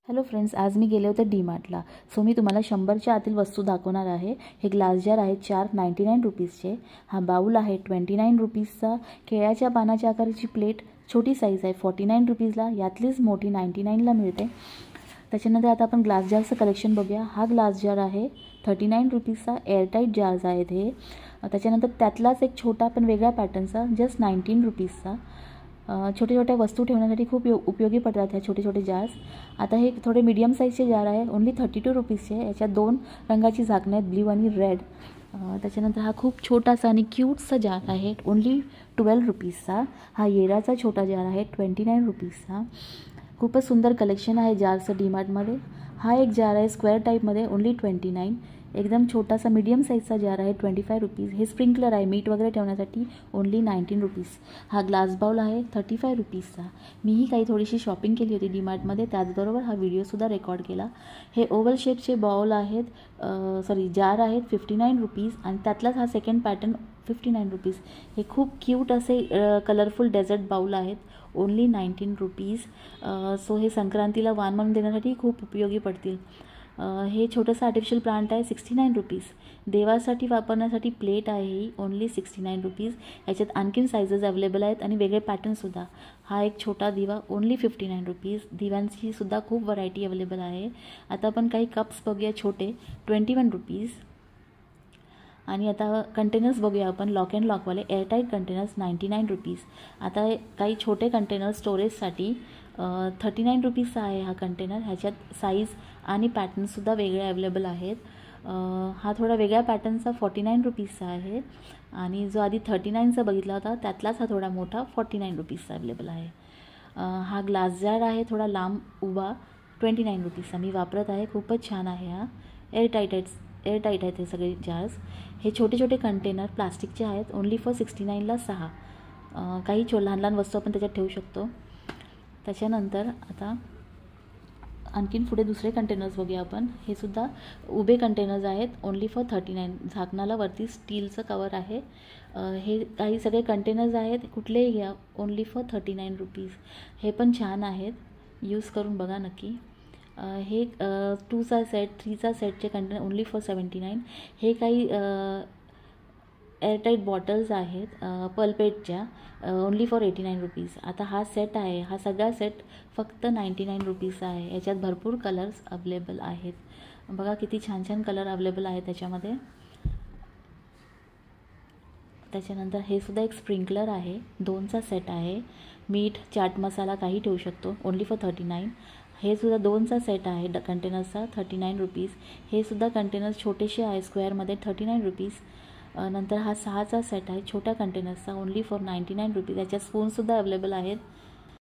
Hello friends, आज मी गेले होते डी-मार्टला. सो मी तुम्हाला 100च्या आतील वस्तू दाखवणार आहे. हे ग्लास जार आहे 4 99 रुपीजचे. हा बाउल आहे 29 रुपीजचा. केळ्याच्या पानाच्या आकाराची प्लेट छोटी साईज आहे 49 रुपीजला. यातलीच मोठी 99ला मिळते. त्याच्यानंतर आता आपण ग्लास जारचं कलेक्शन बघूया. हा ग्लास जार आहे 39 रुपीजचा. एअरटाईट जार्स आहेत हे. त्याच्यानंतर त्यातलाच एक छोटा पण वेगळ्या पॅटर्नचा जस्ट 19 रुपीजचा. छोटे छोटे वस्तू ठेवण्यासाठी खूप उपयोगी पडतात ह्या छोटे छोटे जार्स. आता हे थोडे मीडियम साईजचे जार आहे, ओन्ली 32 रुपीजचे. याच्यात 2 रंगाची झाकणं आहेत, ब्ल्यू आणि रेड. त्याच्यानंतर हा खूप छोटासा आणि क्यूटसा जार आहे, ओन्ली 12 रुपीजचा. हा येराचा छोटा जार आहे 29 रुपीजचा. खूपच सुंदर कलेक्शन आहे जारचं डी-मार्टमध्ये. हा एक जार आहे स्क्वेअर टाईपमध्ये, ओन्ली 29. एकदम छोटासा मीडियम साईजचा जार आहे 25 रुपीज. हे स्प्रिंकलर आहे मीठ वगैरे ठेवण्यासाठी, ओन्ली 19 रुपीज. हा ग्लास बाउल आहे 35 रुपीजचा. मीही काही थोडीशी शॉपिंग केली होती डी-मार्टमध्ये, त्याचबरोबर हा व्हिडिओसुद्धा रेकॉर्ड केला. हे ओव्हल शेपचे बाउल आहेत, जार आहेत 59 रुपीज. आणि त्यातलाच हा सेकंड पॅटर्न 59 रुपीज. हे खूप क्यूट असे कलरफुल डेझर्ट बाउल आहेत, ओन्ली 19 रुपीज. सो हे संक्रांतीला वाण म्हणून देण्यासाठी खूप उपयोगी पडतील. हे छोटंसं आर्टिफिशियल प्लांट आहे 69 रुपीज. देवासाठी वापरण्यासाठी प्लेट आहे ही, ओन्ली 69 रुपीज. याच्यात आणखीन साईजेस अवेलेबल आहेत आणि वेगळे पॅटर्नसुद्धा. हा एक छोटा दिवा, ओन्ली 59 रुपीज. दिव्यांची सुद्धा खूप व्हरायटी अवेलेबल आहे. आता आपण काही कप्स बघूया छोटे, 21 रुपीज. आणि आता कंटेनर्स बघूया आपण, लॉक अँड लॉकवाले एअरटाईट कंटेनर्स 99 रुपीज. आता काही छोटे कंटेनर स्टोरेजसाठी 39 रुपीजचा आहे हा कंटेनर. ह्याच्यात साईज आणि पॅटर्नसुद्धा वेगळे अवेलेबल आहेत. हा थोडा वेगळ्या पॅटर्नचा 49 रुपीजचा आहे. आणि जो आधी 39चा बघितला होता त्यातलाच हा थोडा मोठा 49 रुपीजचा अवेलेबल आहे. हा ग्लास जार आहे थोडा लांब उभा, 29 रुपीजचा. मी वापरत आहे, खूपच छान आहे हा. एअरटाईट आहेत हे सगळे जार्स. हे छोटे छोटे कंटेनर प्लास्टिकचे आहेत, ओन्ली फॉर 69ला 6. काही लहान लहान वस्तू आपण त्याच्यात ठेवू शकतो. त्याच्यानंतर आता आणखीन पुढे दुसरे कंटेनर्स बघूया आपण. हे सुद्धा उभे कंटेनर्स आहेत, ओन्ली फॉर 39. झाकणाला वरती स्टीलचं कवर आहे. हे काही सगळे कंटेनर्स आहेत, कुठलेही घ्या, ओन्ली फॉर 39 रुपीज. हे पण छान आहेत, यूज करून बघा नक्की. हे 2चा सेट 3चा सेटचे कंटेनर ओन्ली फॉर 79. हे काही एअरटाईट बॉटल्स आहेत पल्पेटच्या, ओन्ली फॉर 89 रुपीज. आता हा सेट आहे, हा सगळा सेट फक्त 99 रुपीजचा आहे. याच्यात भरपूर कलर्स अवेलेबल आहेत. बघा किती छान छान कलर अवेलेबल आहेत त्याच्यामध्ये. त्याच्यानंतर हे सुद्धा एक स्प्रिंकलर आहे, 2चा सेट आहे. मीठ, चाट मसाला काही ठेवू शकतो, ओन्ली फॉर 39. हे सुद्धा 2चा सेट आहे कंटेनर्सचा, 39 रुपीज. हे सुद्धा कंटेनर्स छोटेसे आहे स्क्वेअरमध्ये, 39 रुपीज. नंतर हा 6चा सेट आहे छोट्या कंटेनर्सचा, ओन्ली फॉर 99 रुपीज. याच्यात स्पूनसुद्धा अवेलेबल आहेत.